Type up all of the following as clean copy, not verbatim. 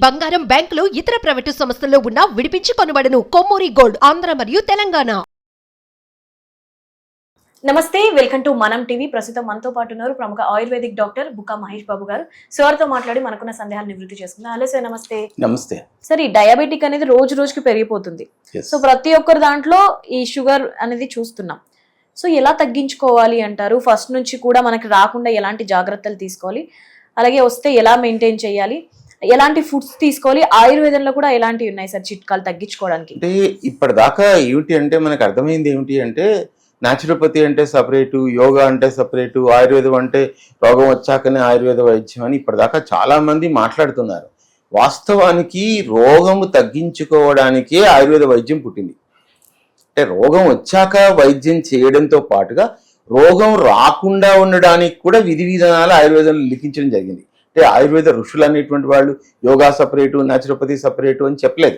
బంగారం, బ్యాంకులు, ఇతర ప్రైవేటు సంస్థల్లో ఉన్న విడిపించి కొనబడును. కొమ్మూరి గోల్డ్, ఆంధ్ర మరియు తెలంగాణ. నమస్తే, వెల్కమ్ టు మనం టీవీ. ప్రస్తుతం మనతో పాటు ఉన్నారు ప్రముఖ ఆయుర్వేదిక్ డాక్టర్ బుక్కా మహేష్ బాబు గారు. సార్తో మాట్లాడి మనకున్న సందేహాలు నివృత్తి చేసుకుందాం. హలో సార్, నమస్తే. నమస్తే సార్, ఈ డయాబెటిక్ అనేది రోజు రోజుకి పెరిగిపోతుంది. సో ప్రతి ఒక్కరి దాంట్లో ఈ షుగర్ అనేది చూస్తున్నాం. సో ఎలా తగ్గించుకోవాలి అంటారు? ఫస్ట్ నుంచి కూడా మనకి రాకుండా ఎలాంటి జాగ్రత్తలు తీసుకోవాలి, అలాగే వస్తే ఎలా మెయింటైన్ చేయాలి, ఎలాంటి ఫుడ్స్ తీసుకోవాలి, ఆయుర్వేదంలో కూడా ఎలాంటివి ఉన్నాయి సార్ చిట్కాలు తగ్గించుకోవడానికి? అంటే ఇప్పటిదాకా ఏమిటి అంటే మనకు అర్థమైంది ఏమిటి అంటే న్యాచురోపతి అంటే సపరేటు, యోగా అంటే సపరేటు, ఆయుర్వేదం అంటే రోగం వచ్చాకనే ఆయుర్వేద వైద్యం అని ఇప్పటిదాకా చాలా మంది మాట్లాడుతున్నారు. వాస్తవానికి రోగము తగ్గించుకోవడానికే ఆయుర్వేద వైద్యం పుట్టింది. అంటే రోగం వచ్చాక వైద్యం చేయడంతో పాటుగా రోగం రాకుండా ఉండడానికి కూడా విధి విధానాలు ఆయుర్వేదంలో లిఖించడం జరిగింది. అంటే ఆయుర్వేద ఋషులు అనేటువంటి వాళ్ళు యోగా సపరేటు, న్యాచురోపతి సపరేటు అని చెప్పలేదు.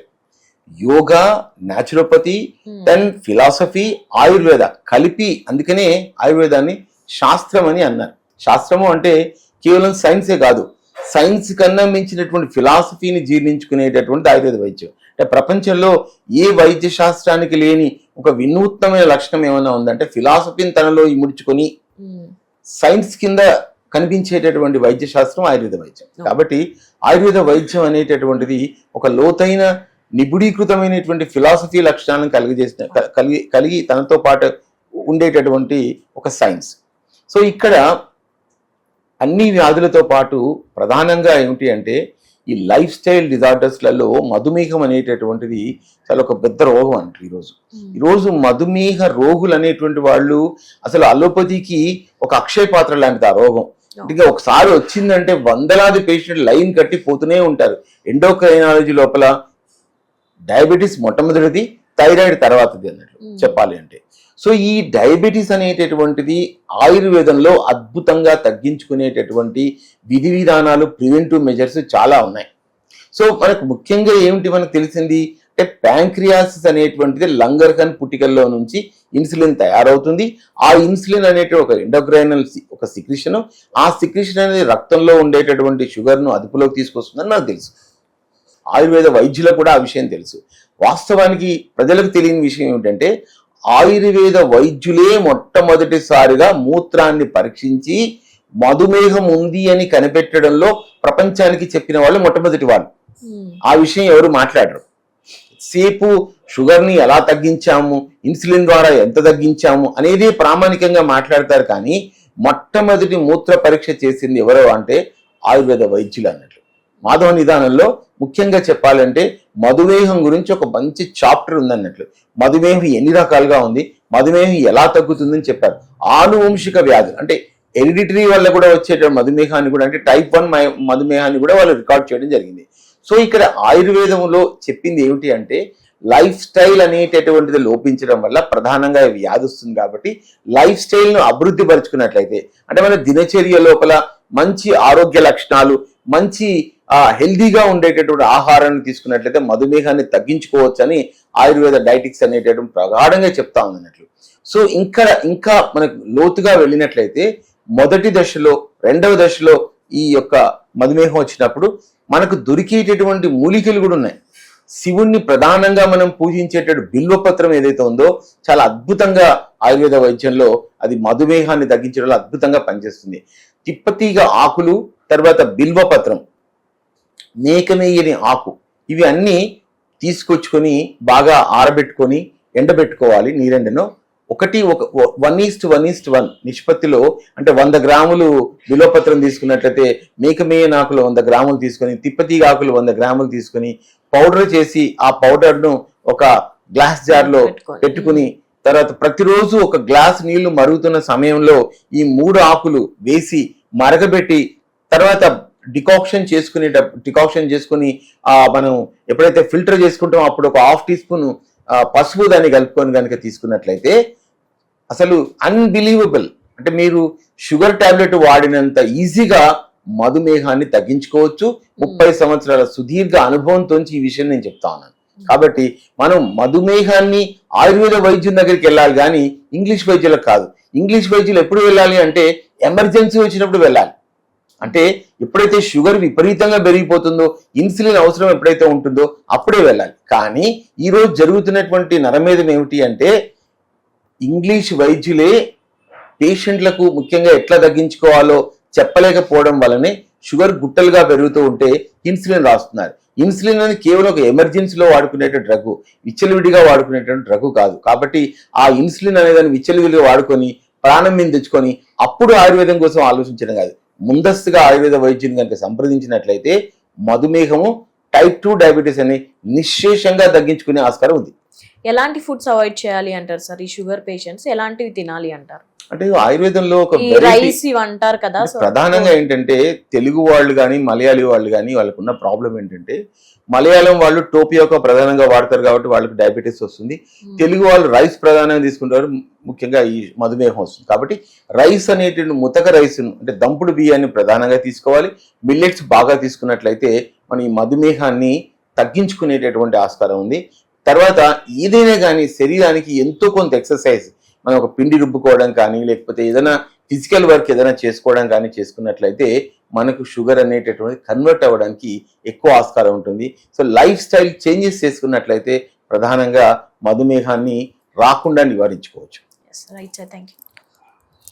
Yoga, naturopathy, then philosophy, Ayurveda కలిపి, అందుకనే ఆయుర్వేదాన్ని శాస్త్రం అని అన్నారు. శాస్త్రము అంటే కేవలం సైన్సే కాదు, సైన్స్ కన్నా మించినటువంటి ఫిలాసఫీని జీర్ణించుకునేటటువంటి ఆయుర్వేద వైద్యం. అంటే ప్రపంచంలో ఏ వైద్య శాస్త్రానికి లేని ఒక వినూత్నమైన లక్షణం ఏమైనా ఉందంటే ఫిలాసఫీని తనలో ఇముడ్చుకొని సైన్స్ కింద కనిపించేటటువంటి వైద్య శాస్త్రం ఆయుర్వేద వైద్యం. కాబట్టి ఆయుర్వేద వైద్యం అనేటటువంటిది ఒక లోతైన నిబుడీకృతమైనటువంటి ఫిలాసఫీ లక్షణాలను కలిగి తనతో పాటు ఉండేటటువంటి ఒక సైన్స్. సో ఇక్కడ అన్ని వ్యాధులతో పాటు ప్రధానంగా ఏమిటి అంటే ఈ లైఫ్ స్టైల్ డిజార్డర్స్లలో మధుమేహం అనేటటువంటిది చాలా ఒక పెద్ద రోగం అంటారు. ఈరోజు మధుమేహ రోగులు అనేటువంటి వాళ్ళు అసలు అలోపతికి ఒక అక్షయ పాత్ర లాంటిది ఆ రోగం. అంటే ఒకసారి వచ్చిందంటే వందలాది పేషెంట్ లైన్ కట్టి పోతూనే ఉంటారు. ఎండోక్రైనాలజీ లోపల డయాబెటీస్ మొట్టమొదటిది, థైరాయిడ్ తర్వాతది అన్నట్లు చెప్పాలి అంటే. సో ఈ డయాబెటీస్ అనేటటువంటిది ఆయుర్వేదంలో అద్భుతంగా తగ్గించుకునేటటువంటి విధి విధానాలు, ప్రివెంటివ్ మెజర్స్ చాలా ఉన్నాయి. సో మనకు ముఖ్యంగా ఏమిటి మనకు తెలిసింది అంటే ప్యాంక్రియాసిస్ అనేటువంటిది లంగర్హన్ పుటికల్లో నుంచి ఇన్సులిన్ తయారవుతుంది. ఆ ఇన్సులిన్ అనేటువంటి ఒక ఎండోక్రైనల్ ఒక సిక్రిషన్, ఆ సిక్రిషన్ అనేది రక్తంలో ఉండేటటువంటి షుగర్ను అదుపులోకి తీసుకొస్తుందని నాకు తెలుసు. ఆయుర్వేద వైద్యులకు కూడా ఆ విషయం తెలుసు. వాస్తవానికి ప్రజలకు తెలియని విషయం ఏమిటంటే ఆయుర్వేద వైద్యులే మొట్టమొదటిసారిగా మూత్రాన్ని పరీక్షించి మధుమేహం ఉంది అని కనిపెట్టడంలో ప్రపంచానికి చెప్పిన వాళ్ళు మొట్టమొదటి వాళ్ళు. ఆ విషయం ఎవరు మాట్లాడరు. సేపు షుగర్ని ఎలా తగ్గించాము, ఇన్సులిన్ ద్వారా ఎంత తగ్గించాము అనేది ప్రామాణికంగా మాట్లాడతారు. కానీ మొట్టమొదటి మూత్ర పరీక్ష చేసింది ఎవరో అంటే ఆయుర్వేద వైద్యులు అన్నట్లు. మాధవ నిదానంలో ముఖ్యంగా చెప్పాలంటే మధుమేహం గురించి ఒక మంచి చాప్టర్ ఉందన్నట్లు. మధుమేహం ఎన్ని రకాలుగా ఉంది, మధుమేహం ఎలా తగ్గుతుందని చెప్పారు. ఆనువంశిక వ్యాధి అంటే హెరిడిటరీ వల్ల కూడా వచ్చే మధుమేహాన్ని కూడా అంటే టైప్ 1 మధుమేహాన్ని కూడా వాళ్ళు రికార్డ్ చేయడం జరిగింది. సో ఇక్కడ ఆయుర్వేదంలో చెప్పింది ఏమిటి అంటే లైఫ్ స్టైల్ అనేటటువంటిది లోపించడం వల్ల ప్రధానంగా వ్యాధి వస్తుంది. కాబట్టి లైఫ్ స్టైల్ను అభివృద్ధి పరుచుకున్నట్లయితే అంటే మన దినచర్య లోపల మంచి ఆరోగ్య లక్షణాలు, మంచి హెల్దీగా ఉండేటటువంటి ఆహారాన్ని తీసుకున్నట్లయితే మధుమేహాన్ని తగ్గించుకోవచ్చు అని ఆయుర్వేద డైటిక్స్ అనేటటువంటి ప్రగాఢంగా చెప్తా ఉందన్నట్లు. సో ఇంకా మనకు లోతుగా వెళ్ళినట్లయితే మొదటి దశలో, రెండవ దశలో ఈ యొక్క మధుమేహం వచ్చినప్పుడు మనకు దొరికేటటువంటి మూలికలు కూడా ఉన్నాయి. శివుణ్ణి ప్రధానంగా మనం పూజించేటటువంటి బిల్వపత్రం ఏదైతే ఉందో చాలా అద్భుతంగా ఆయుర్వేద వైద్యంలో అది మధుమేహాన్ని తగ్గించడంలో అద్భుతంగా పనిచేస్తుంది. తిప్పతీగ ఆకులు, తర్వాత బిల్వపత్రం, మేకమేయని ఆకు, ఇవి అన్నీ తీసుకొచ్చుకొని బాగా ఆరబెట్టుకొని ఎండబెట్టుకోవాలి నీరెండను. 1:1:1 నిష్పత్తిలో అంటే 100 గ్రాములు బిల్వపత్రం తీసుకున్నట్లయితే మేకమేయని ఆకులు 100 గ్రాములు తీసుకొని, తిప్పతీగ ఆకులు 100 గ్రాములు తీసుకొని పౌడర్ చేసి ఆ పౌడర్ను ఒక గ్లాస్ జార్లో పెట్టుకుని తర్వాత ప్రతిరోజు ఒక గ్లాస్ నీళ్లు మరుగుతున్న సమయంలో ఈ 3 ఆకులు వేసి మరగబెట్టి తర్వాత డికాక్షన్ చేసుకుని మనం ఎప్పుడైతే ఫిల్టర్ చేసుకుంటామో అప్పుడు ఒక 1/2 టీ స్పూన్ పసుపు దాన్ని కలుపుకొని కనుక తీసుకున్నట్లయితే అసలు అన్బిలీవబుల్. అంటే మీరు షుగర్ టాబ్లెట్ వాడినంత ఈజీగా మధుమేహాన్ని తగ్గించుకోవచ్చు. 30 సంవత్సరాల సుదీర్ఘ అనుభవంతో ఈ విషయం నేను చెప్తా ఉన్నాను. కాబట్టి మనం మధుమేహాన్ని ఆయుర్వేద వైద్యుల దగ్గరికి వెళ్ళాలి కానీ ఇంగ్లీష్ వైద్యులకు కాదు. ఇంగ్లీష్ వైద్యులు ఎప్పుడు వెళ్ళాలి అంటే ఎమర్జెన్సీ వచ్చినప్పుడు వెళ్ళాలి. అంటే ఎప్పుడైతే షుగర్ విపరీతంగా పెరిగిపోతుందో, ఇన్సులిన్ అవసరం ఎప్పుడైతే ఉంటుందో అప్పుడే వెళ్ళాలి. కానీ ఈరోజు జరుగుతున్నటువంటి నరమేధం ఏమిటి అంటే, ఇంగ్లీష్ వైద్యులే పేషెంట్లకు ముఖ్యంగా ఎట్లా తగ్గించుకోవాలో చెప్పలేకపోవడం వల్లనే షుగర్ గుట్టలుగా పెరుగుతూ ఉంటే ఇన్సులిన్ రాస్తున్నారు. ఇన్సులిన్ అనేది కేవలం ఒక ఎమర్జెన్సీలో వాడుకునేటువంటి డ్రగ్, విచ్చలవిడిగా వాడుకునేటువంటి డ్రగ్ కాదు. కాబట్టి ఆ ఇన్సులిన్ అనేదాన్ని విచ్చలవిడిగా వాడుకొని ప్రాణం మీద తెచ్చుకొని అప్పుడు ఆయుర్వేదం కోసం ఆలోచించడం కాదు. ముందస్తుగా ఆయుర్వేద వైద్యుని కనుక సంప్రదించినట్లయితే మధుమేహము, టైప్ 2 డయాబెటీస్ అని నిశ్శేషంగా తగ్గించుకునే ఆస్కారం ఉంది. ఎలాంటి ఫుడ్స్ అవాయిడ్ చేయాలి అంటారు సార్ ఈ షుగర్ పేషెంట్స్? ఎలాంటివి తినాలి అంటారు? అంటే ఆయుర్వేదంలో ఒక రైస్ ఇవి అంటారు కదా, ప్రధానంగా ఏంటంటే తెలుగు వాళ్ళు కానీ మలయాళీ వాళ్ళు కానీ వాళ్ళకు ఉన్న ప్రాబ్లం ఏంటంటే, మలయాళం వాళ్ళు టోపియోకా ప్రధానంగా వాడతారు కాబట్టి వాళ్ళకి డయాబెటీస్ వస్తుంది. తెలుగు వాళ్ళు రైస్ ప్రధానంగా తీసుకుంటారు, ముఖ్యంగా ఈ మధుమేహం వస్తుంది. కాబట్టి రైస్ అనేటువంటి ముతక రైస్ అంటే దంపుడు బియ్యాన్ని ప్రధానంగా తీసుకోవాలి. మిల్లెట్స్ బాగా తీసుకున్నట్లయితే మన ఈ మధుమేహాన్ని తగ్గించుకునేటటువంటి ఆస్కారం ఉంది. తర్వాత ఏదైనా కానీ శరీరానికి ఎంతో కొంత ఎక్సర్సైజ్, మనం ఒక పిండి రుబ్బుకోవడం కానీ లేకపోతే ఏదైనా ఫిజికల్ వర్క్ ఏదైనా చేసుకోవడం కానీ చేసుకున్నట్లయితే మనకు షుగర్ అనేటటువంటి కన్వర్ట్ అవ్వడానికి ఎక్కువ ఆస్కారం ఉంటుంది. సో లైఫ్ స్టైల్ చేంజెస్ చేసుకున్నట్లయితే ప్రధానంగా మధుమేహాన్ని రాకుండా నివారించుకోవచ్చు. Right sir, thank you.